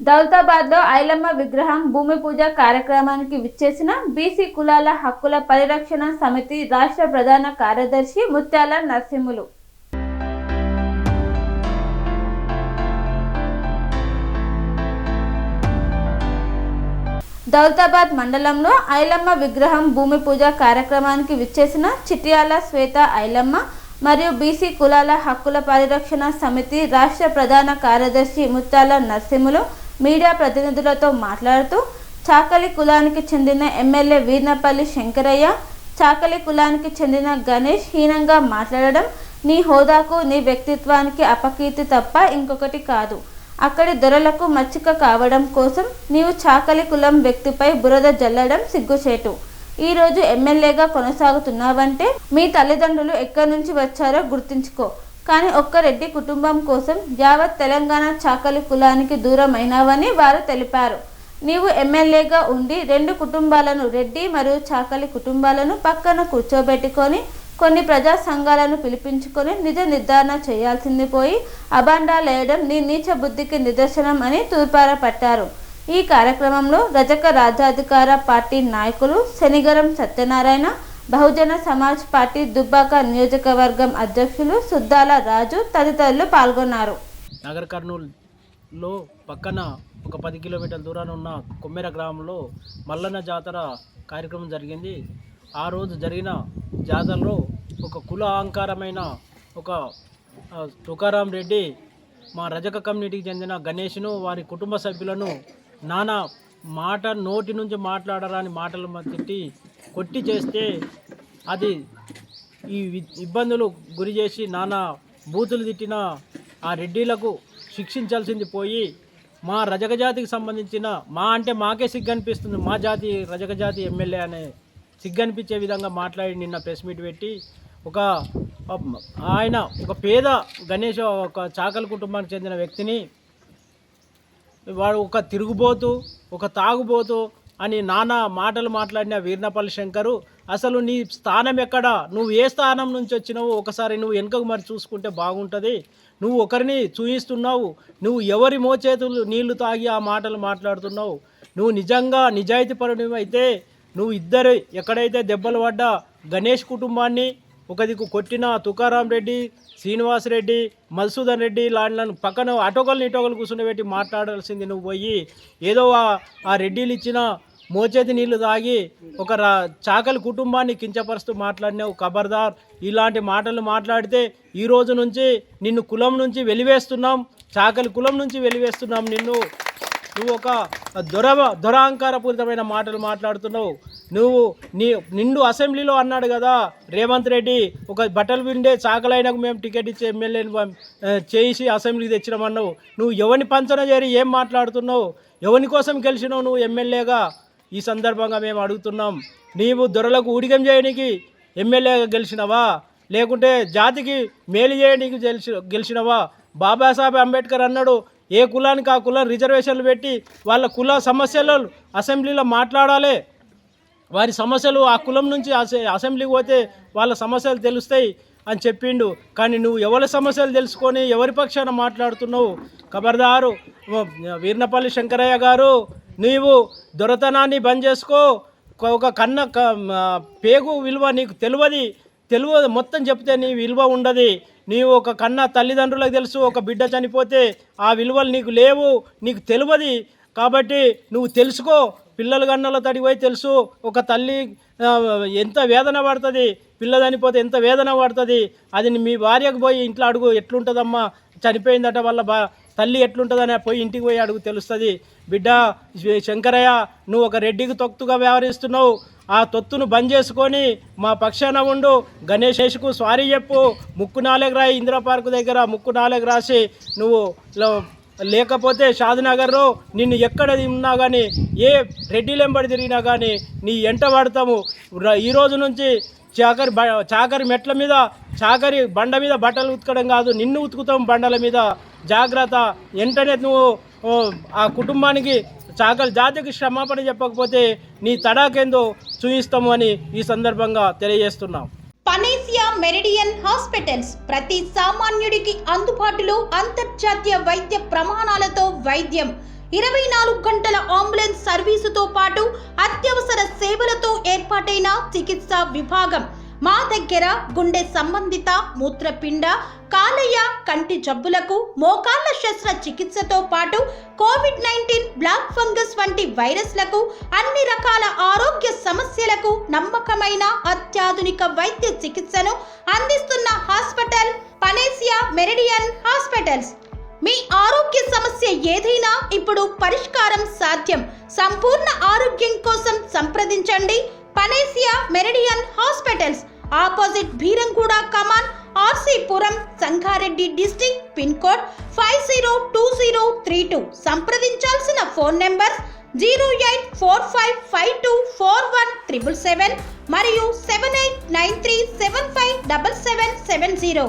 దౌలతాబాద్లో ఐలమ్మ విగ్రహం భూమి పూజ కార్యక్రమానికి విచ్చేసిన బీసీ కులాల హక్కుల పరిరక్షణ సమితి రాష్ట్ర ప్రధాన కార్యదర్శి ముత్యాల నరసింహులు. దౌలతాబాద్ మండలంలో ఐలమ్మ విగ్రహం భూమి పూజ కార్యక్రమానికి విచ్చేసిన చిట్యాల శ్వేత ఐలమ్మ మరియు బీసీ కులాల హక్కుల పరిరక్షణ సమితి రాష్ట్ర ప్రధాన కార్యదర్శి ముత్యాల నరసింహులు మీడియా ప్రతినిధులతో మాట్లాడుతూ చాకలి కులానికి చెందిన ఎమ్మెల్యే వీర్నపల్లి శంకరయ్య, చాకలి కులానికి చెందిన గణేష్ హీనంగా మాట్లాడడం నీ హోదాకు నీ వ్యక్తిత్వానికి అపకీర్తి తప్ప ఇంకొకటి కాదు. అక్కడి దొరలకు మచ్చిక కావడం కోసం నీవు చాకలి కులం వ్యక్తిపై బురద జల్లడం సిగ్గుచేటు. ఈరోజు ఎమ్మెల్యేగా కొనసాగుతున్నావంటే మీ తల్లిదండ్రులు ఎక్కడి నుంచి వచ్చారో గుర్తించుకో. కానీ ఒక్క రెడ్డి కుటుంబం కోసం యావత్ తెలంగాణ చాకలి కులానికి దూరమైనావని వారు తెలిపారు. నీవు ఎమ్మెల్యేగా ఉండి రెండు కుటుంబాలను, రెడ్డి మరియు చాకలి కుటుంబాలను పక్కన కూర్చోబెట్టుకొని కొన్ని ప్రజా సంఘాలను పిలిపించుకొని నిజ నిర్ధారణ చేయాల్సింది పోయి అబాండాలేయడం నీ నీచ బుద్ధికి నిదర్శనం అని తూర్పార పట్టారు. ఈ కార్యక్రమంలో రజక రాజ్యాధికార పార్టీ నాయకులు శనిగరం సత్యనారాయణ, బహుజన సమాజ్ పార్టీ దుబ్బాక నియోజకవర్గం అధ్యక్షులు సుద్దాల రాజు తదితరులు పాల్గొన్నారు. నగర్ కర్నూలులో పక్కన ఒక 10 కిలోమీటర్ల దూరాన ఉన్న కొమ్మెర గ్రామంలో మల్లన్న జాతర కార్యక్రమం జరిగింది. ఆ రోజు జరిగిన జాతరలో ఒక కుల అహంకారమైన ఒక తుకారాం రెడ్డి మా రజక కమ్యూనిటీకి చెందిన గణేష్ను, వారి కుటుంబ సభ్యులను నానా మాట నోటి నుంచి మాట్లాడరాని మాటలు తిట్టి కొట్టి చేస్తే అది ఈ ఇబ్బందులు గురి చేసి నానా బూతులు తిట్టిన ఆ రెడ్డిలకు శిక్షించాల్సింది పోయి మా రజక జాతికి సంబంధించిన అంటే మాకే సిగ్గనిపిస్తుంది, మా జాతి రజక జాతి ఎమ్మెల్యే అనే సిగ్గనిపించే విధంగా మాట్లాడి నిన్న ప్రెస్ మీట్ పెట్టి ఆయన ఒక పేద గణేష్, ఒక చాకలి కుటుంబానికి చెందిన వ్యక్తిని వాడు ఒక తిరుగుబోతు, ఒక తాగుబోతు అని నానా మాటలు మాట్లాడిన వీర్నపల్లి శంకరు, అసలు నీ స్థానం ఎక్కడ, నువ్వు ఏ స్థానం నుంచి వచ్చినావు ఒకసారి నువ్వు వెనుకకు మరి చూసుకుంటే బాగుంటుంది. నువ్వు ఒకరిని చూయిస్తున్నావు, నువ్వు ఎవరి మోచేతులు నీళ్లు తాగి ఆ మాటలు మాట్లాడుతున్నావు. నువ్వు నిజంగా నిజాయితీపరుడు అయితే నువ్వు ఇద్దరు ఎక్కడైతే దెబ్బలు పడ్డా గణేష్ కుటుంబాన్ని ఒక దిక్కు కొట్టిన తుకారాం రెడ్డి, శ్రీనివాస్ రెడ్డి, మధుసూదన్ రెడ్డి లాంటి పక్కన ఇటోకలు కూర్చుండబెట్టి మాట్లాడాల్సింది నువ్వు పోయి ఏదో ఆ రెడ్డిలు ఇచ్చిన మోచేతి నీళ్లు తాగి ఒక చాకలి కుటుంబాన్ని కించపరుస్తూ మాట్లాడినావు. ఖబర్దార్, ఇలాంటి మాటలు మాట్లాడితే ఈ రోజు నుంచి నిన్ను కులం నుంచి వెలివేస్తున్నాం, చాకలి కులం నుంచి వెలివేస్తున్నాం నిన్ను. నువ్వు ఒక దురహంకారపూరితమైన మాటలు మాట్లాడుతున్నావు. నిండు అసెంబ్లీలో అన్నాడు కదా రేవంత్ రెడ్డి, ఒక బట్టలు విండే చాకలైనకు మేము టికెట్ ఇచ్చి ఎమ్మెల్యేని చేసి అసెంబ్లీకి తెచ్చినామన్నావు. నువ్వు ఎవరిని పంచన చేరి ఏం మాట్లాడుతున్నావు? ఎవరి కోసం గెలిచినావు నువ్వు ఎమ్మెల్యేగా? ఈ సందర్భంగా మేము అడుగుతున్నాం, నీవు దొరలకు ఊడిగం చేయడానికి ఎమ్మెల్యేగా గెలిచినవా, లేకుంటే జాతికి మేలు చేయడానికి గెలిచినవా? బాబాసాహెబ్ అంబేద్కర్ అన్నాడు, ఏ కులానికి ఆ కులం రిజర్వేషన్లు పెట్టి వాళ్ళ కుల సమస్యలు అసెంబ్లీలో మాట్లాడాలి, వారి సమస్యలు ఆ కులం నుంచి అసెంబ్లీకి పోతే వాళ్ళ సమస్యలు తెలుస్తాయి అని చెప్పిండు. కానీ నువ్వు ఎవరి సమస్యలు తెలుసుకొని ఎవరి పక్షాన మాట్లాడుతున్నావు? ఖబర్దారు వీర్నపల్లి శంకరయ్య గారు, నీవు దొరతనాన్ని బంద్ చేసుకో. ఒక పేగు విలువ నీకు తెలియదు మొత్తం చెప్తే నీ విలువ ఉండదు. నీవు ఒక తల్లిదండ్రులకు తెలుసు, ఒక బిడ్డ చనిపోతే ఆ విలువలు నీకు లేవు, నీకు తెలియదు. కాబట్టి నువ్వు తెలుసుకో. పిల్లలు గన్నల తడికి పోయి తెలుసు, ఒక తల్లి ఎంత వేదన పడుతుంది, పిల్ల చనిపోతే ఎంత వేదన పడుతుంది. అది మీ భార్యకు పోయి ఇంట్లో అడుగు, ఎట్లుంటుందమ్మా చనిపోయిందట వాళ్ళ తల్లి ఎట్లుంటుందని పోయి ఇంటికి పోయి అడుగు, తెలుస్తుంది. బిడ్డ శంకరయ్య, నువ్వు ఒక రెడ్డికి తొత్తుగా వ్యవహరిస్తున్నావు. ఆ తొత్తును బంద్ చేసుకొని మా పక్షాన ఉండు. గణేష్కు సారీ చెప్పు. ముక్కు నాలుగు రాయి, ఇందిరా పార్కు దగ్గర ముక్కు నాలుగు రాసి నువ్వు లేకపోతే షాద్నగర్లో నిన్ను ఎక్కడ ఉన్నా కానీ, ఏ రెడ్డిలెంబడి తిరిగినా కానీ నీ ఎంట పడతాము. ఈరోజు నుంచి చాకరి మెట్ల మీద, చాకరి బండ మీద బట్టలు ఉతకడం కాదు, నిన్ను ఉతుకుతాం బండల మీద. జాగ్రత్త. వెంటనే నువ్వు ఆ కుటుంబానికి, చాకలి జాతికి క్షమాపణ చెప్పకపోతే నీ తడాకేందో చూయిస్తాము అని ఈ సందర్భంగా తెలియజేస్తున్నాం. పనేసియా మెరిడియన్ హాస్పిటల్స్ ప్రతి సామాన్యుడికి అందుబాటులో అంతర్జాతీయ వైద్య ప్రమాణాలతో వైద్యం. 24 గంటల అంబులెన్స్ సర్వీసుతో పాటు అత్యవసర సేవలతో ఏర్పాటైన చికిత్సా విభాగం. మా దగ్గర గుండె సంబంధిత, మూత్రపిండ, కాలేయ, కంటి జబ్బులకు, మోకాళ్ల శస్త్ర చికిత్సతో పాటు కోవిడ్-19, బ్లాక్ ఫంగస్ వంటి వైరస్లకు, అన్ని రకాల ఆరోగ్య సమస్యలకు నమ్మకమైన అత్యాధునిక వైద్య చికిత్సను అందిస్తున్న హాస్పిటల్ పనేసియా మెరిడియన్ హాస్పిటల్స్. మీ ఆరోగ్య సమస్య ఏదైనా ఇప్పుడు పరిష్కారం సాధ్యం. సంపూర్ణ ఆరోగ్యం కోసం సంప్రదించండి panacea meridian hospitals, opposite Bheeramguda Kaman, RC Puram, Sangareddy district, pin code 502032. సంప్రదించాల్సిన ఫోన్ నెంబర్ 0845524177 మరియు 7893757770.